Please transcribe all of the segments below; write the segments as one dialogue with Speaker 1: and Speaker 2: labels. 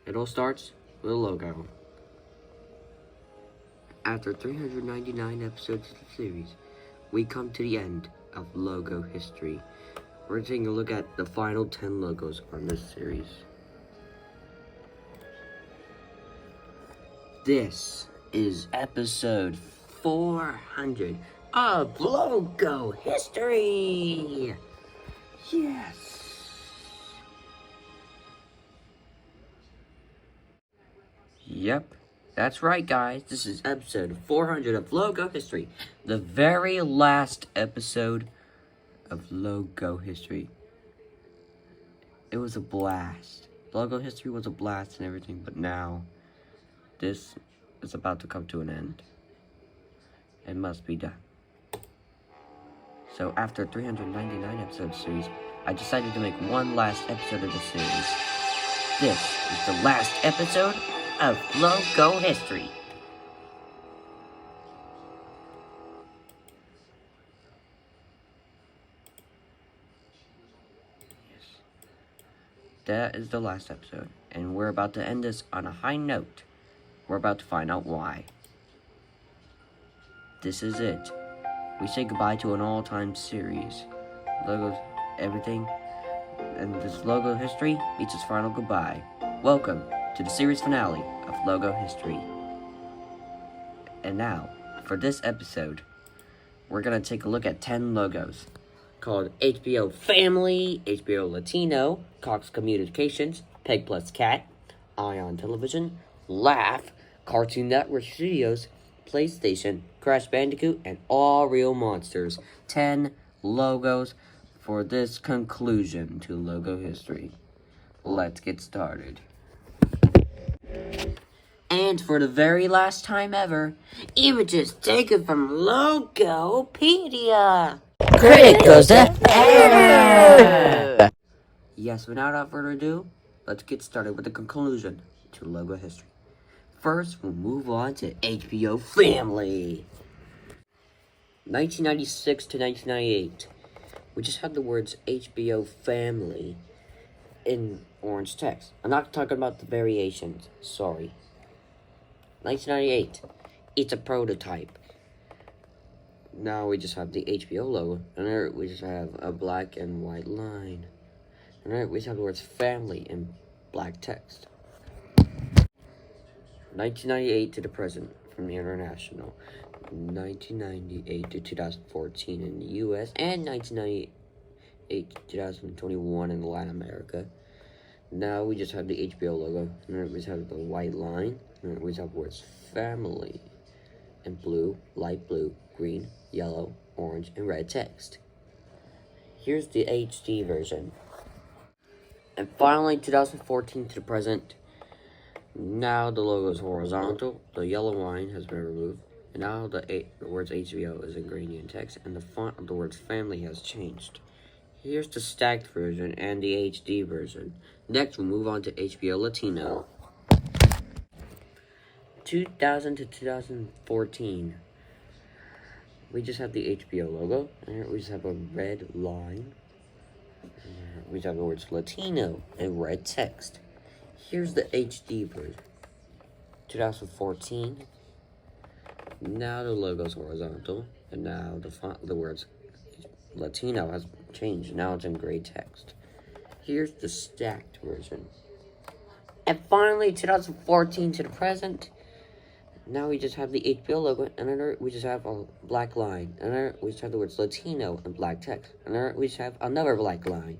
Speaker 1: It all starts with a logo. After 399 episodes of the series, we come to the end of logo history. We're taking a look at the final 10 logos on this series. This is episode 400 of logo history. Yes. Yep, that's right, guys. This is episode 400 of logo history. The very last episode of logo history. It was a blast. Logo history was a blast and everything, but now this is about to come to an end. It must be done. So after 399 episode series, I decided to make one last episode of the series. This is the last episode of logo history. Yes. That is the last episode, and we're about to end this on a high note. We're about to find out why. This is it. We say goodbye to an all-time series. Logos, everything, and this logo history meets its final goodbye. Welcome to the series finale of logo history. And now, for this episode, we're going to take a look at 10 logos called HBO Family, HBO Latino, COX Communications, Peg Plus Cat, Ion Television, Laugh, Cartoon Network Studios, PlayStation, Crash Bandicoot, and All Real Monsters. 10 logos for this conclusion to logo history. Let's get started. And for the very last time ever, images taken from Logopedia.
Speaker 2: Critic goes to error!
Speaker 1: Yes, without further ado, let's get started with the conclusion to logo history. First, we'll move on to HBO Family. 1996 to 1998. We just had the words HBO Family in orange text. I'm not talking about the variations. Sorry. 1998. It's a prototype. Now we just have the HBO logo. And there we just have a black and white line. And there we just have the words family in black text. 1998 to the present from the international. 1998 to 2014 in the US. And 1998 to 2021 in Latin America. Now we just have the HBO logo. And then we just have the white line. And then we just have the words family in blue, light blue, green, yellow, orange, and red text. Here's the HD version. And finally, 2014 to the present. Now the logo is horizontal. The yellow line has been removed. And now the words HBO is in gradient text. And the font of the words family has changed. Here's the stacked version and the HD version. Next, we'll move on to HBO Latino. 2000 to 2014. We just have the HBO logo. And we just have a red line. And we just have the words Latino in red text. Here's the HD version. 2014. Now the logo's horizontal. And now the font, the words Latino has changed. Now it's in gray text. Here's the stacked version. And finally, 2014 to the present. Now we just have the HBO logo, and under we just have a black line. And under we just have the words Latino in black text. And under we just have another black line.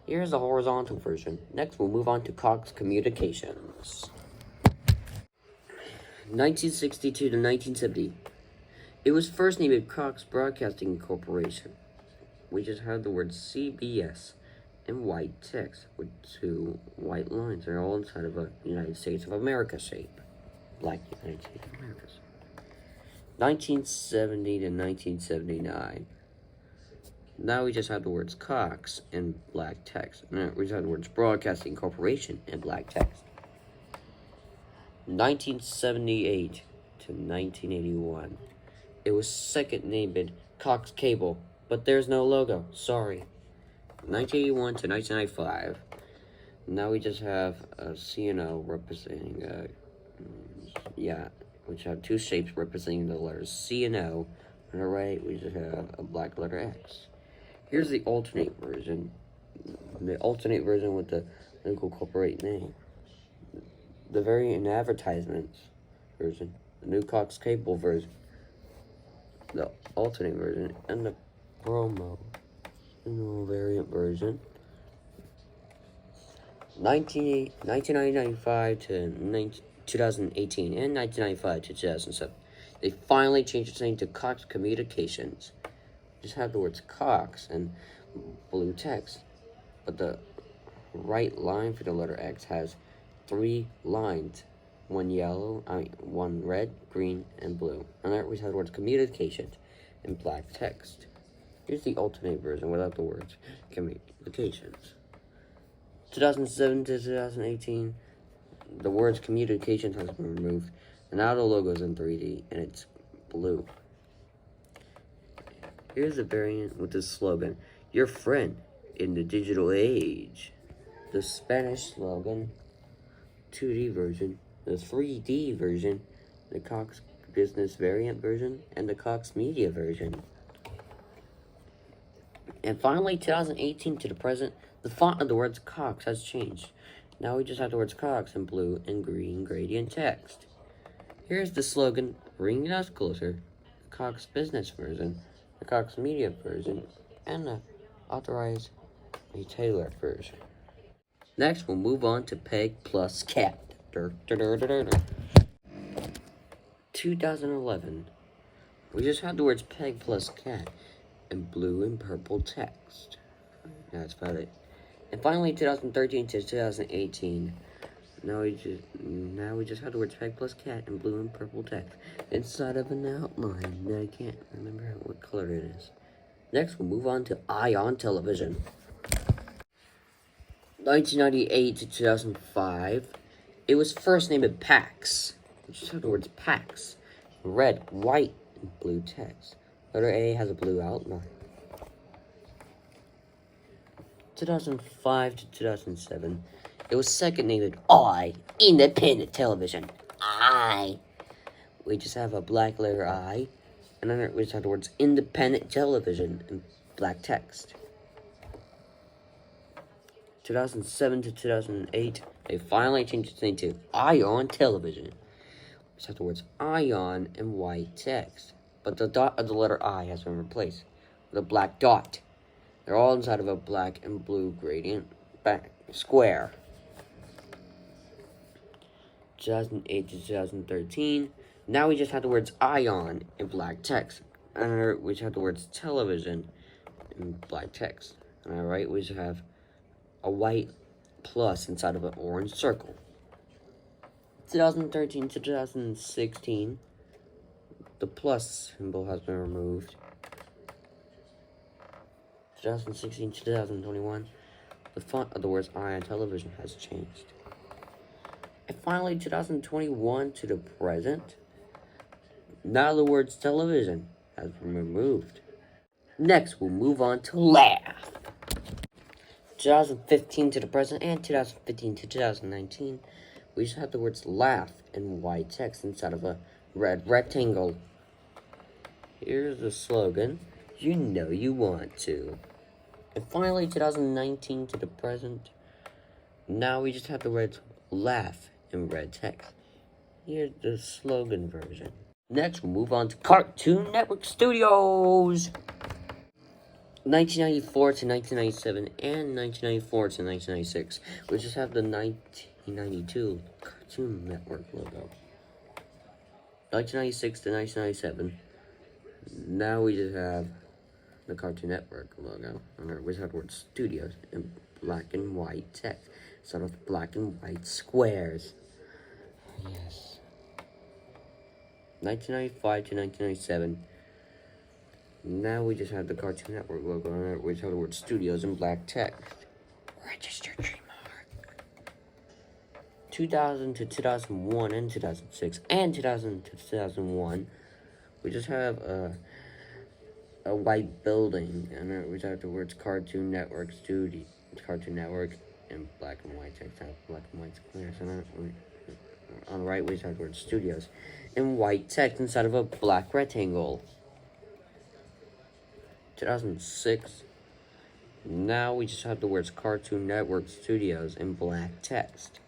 Speaker 1: Here's the horizontal version. Next, we'll move on to COX Communications. 1962 to 1970. It was first named COX Broadcasting Corporation. We just have the word CBS in white text with two white lines. They're all inside of a United States of America shape. Like United States of America. 1970 to 1979. Now we just have the words COX in black text. And we just have the words Broadcasting Corporation in black text. 1978 to 1981. It was second named COX Cable, but there's no logo. Sorry. 1981 to 1995. Now we just have a CNO representing, which have two shapes representing the letters C and O. On the right, we just have a black letter X. Here's the alternate version. The alternate version with the legal corporate name. The variant advertisements version. The new COX cable version. The alternate version. And the promo variant version. 1995 to 2018 and 1995 to 2007. They finally changed its name to COX Communications. Just have the words COX and blue text. But the right line for the letter X has 3 lines. One red, green, and blue. And there we have the words communications in black text. Here's the alternate version without the words communications. 2007 to 2018, the words communications has been removed, and now the logo is in 3D, and it's blue. Here's a variant with this slogan, your friend in the digital age. The Spanish slogan, 2D version, the 3D version, the COX business variant version, and the COX media version. And finally, 2018 to the present, the font of the words COX has changed. Now we just have the words COX in blue and green gradient text. Here's the slogan, bringing us closer, the COX business version, the COX media version, and the authorized retailer version. Next, we'll move on to PEG plus CAT. 2011. We just had the words PEG plus CAT in blue and purple text. That's about it. And finally, 2013 to 2018. Now we just have the words PEG plus CAT in blue and purple text inside of an outline. I can't remember what color it is. Next, we'll move on to Ion Television. 1998 to 2005. It was first named PAX. We just have the words PAX. Red, white, and blue text. Letter A has a blue outline. 2005 to 2007. It was second named I, Independent Television. I. We just have a black letter I, and then we just have the words Independent Television in black text. 2007 to 2008, they finally changed its name to Ion Television. We just have the words Ion in white text, but the dot of the letter I has been replaced with a black dot. They're all inside of a black and blue gradient back square. 2008 to 2013. Now we just have the words Ion in black text. And we just have the words television in black text. And on the right, we just have a white plus inside of an orange circle. 2013 to 2016. The plus symbol has been removed. 2016 to 2021, the font of the words Ion Television has changed. And finally, 2021 to the present, now the words television has been removed. Next, we'll move on to Laugh. 2015 to the present and 2015 to 2019, we just have the words Laugh in white text inside of a red rectangle. Here's the slogan, you know you want to. And finally, 2019 to the present. Now we just have the words Laugh in red text. Here's the slogan version. Next, we'll move on to Cartoon Network Studios. 1994 to 1997 and 1994 to 1996. We just have the 1992 Cartoon Network logo. 1996 to 1997. Now we just have the Cartoon Network logo. We just have the word studios in black and white text. Instead of black and white squares. Yes. 1995 to 1997. Now we just have the Cartoon Network logo on it. We just have the word studios in black text. Register trademark. 2000 to 2001 and 2006 and 2000 to 2001. We just have a white building, and we just have the words Cartoon Network Studio, Cartoon Network and black and white text. Black and white squares. And on the right, we have the word studios in white text inside of a black rectangle. 2006. Now we just have the words Cartoon Network Studios in black text.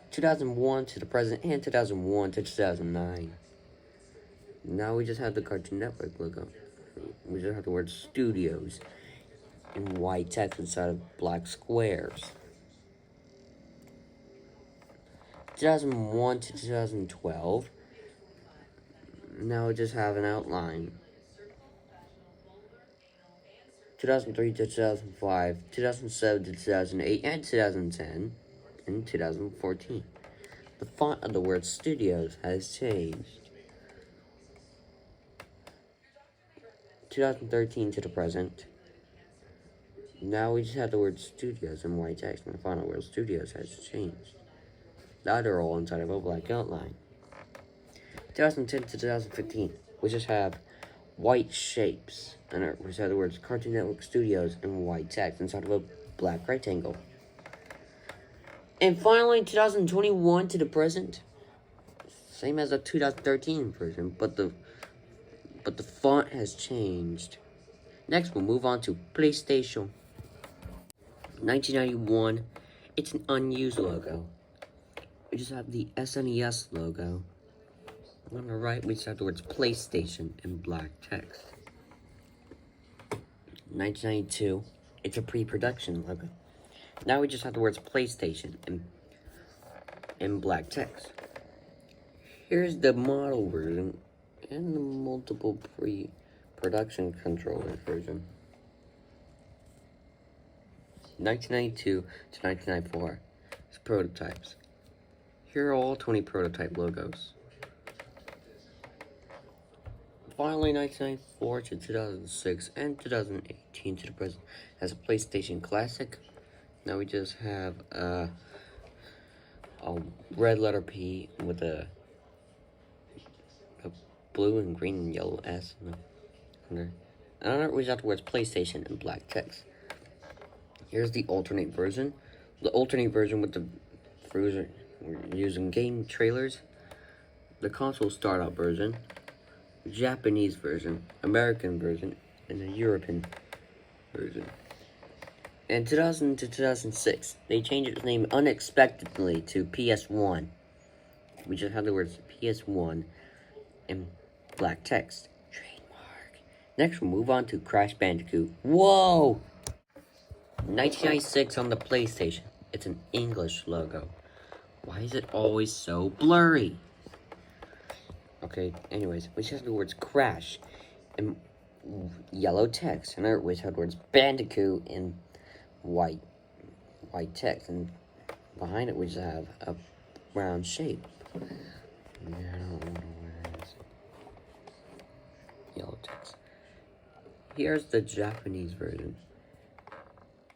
Speaker 1: 2001 to the present and 2001 to 2009. Now we just have the Cartoon Network logo. We just have the word Studios in white text inside of black squares. 2001 to 2012. Now we just have an outline. 2003 to 2005, 2007 to 2008, and 2010, and 2014. The font of the word Studios has changed. 2013 to the present. Now we just have the word Studios in white text, and the font of the word Studios has changed. Now they're all inside of a black outline. 2010 to 2015, we just have white shapes, and we just have the words Cartoon Network Studios in white text inside of a black rectangle. And finally, 2021 to the present, same as the 2013 version, but the font has changed. Next, we'll move on to PlayStation. 1991, it's an unused logo. We just have the SNES logo. On the right, we just have the words PlayStation in black text. 1992, it's a pre-production logo. Now we just have the words PlayStation in black text. Here's the model version and the multiple pre-production controller version. 1992 to 1994, it's prototypes. Here are all 20 prototype logos. Finally, 1994 to 2006 and 2018 to the present has a PlayStation Classic. Now we just have a red letter P with a blue and green and yellow S under. And we just have the words PlayStation in black text. Here's the alternate version. The alternate version with the version using game trailers. The console startup version. Japanese version, American version, and the European version. In 2000 to 2006, they changed its name unexpectedly to PS1. We just have the words PS1 in black text. Trademark. Next, we'll move on to Crash Bandicoot. Whoa! 1996 on the PlayStation. It's an English logo. Why is it always so blurry? Okay, anyways, we just have the words Crash in yellow text, and we just have the words Bandicoot in white text, and behind it we just have a round shape. Yeah, I don't know where it is. Yellow text. Here's the Japanese version.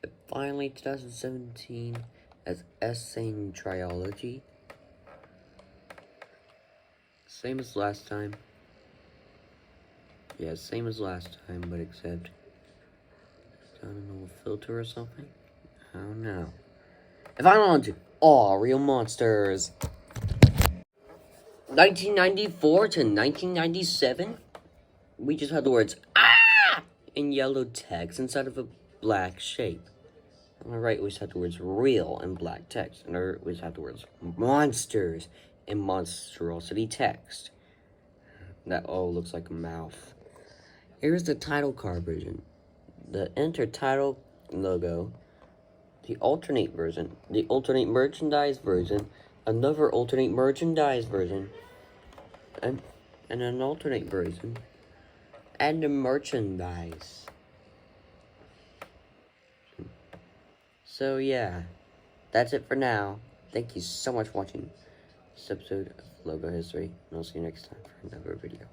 Speaker 1: And finally, 2017 as Essane Trilogy. Same as last time. Yeah, same as last time, but except I don't know, a filter or something? I don't know. If I don't want to, all real monsters. 1994 to 1997, we just had the words "ah" in yellow text inside of a black shape. On the right, we just had the words "real" in black text, and on the right, we just had the words "monsters" in monstrosity text. That all looks like a mouth. Here's the title card version. The enter title logo, the alternate version, the alternate merchandise version, another alternate merchandise version, and an alternate version, and the merchandise. So yeah, that's it for now. Thank you so much for watching this episode of Logo History, and I'll see you next time for another video.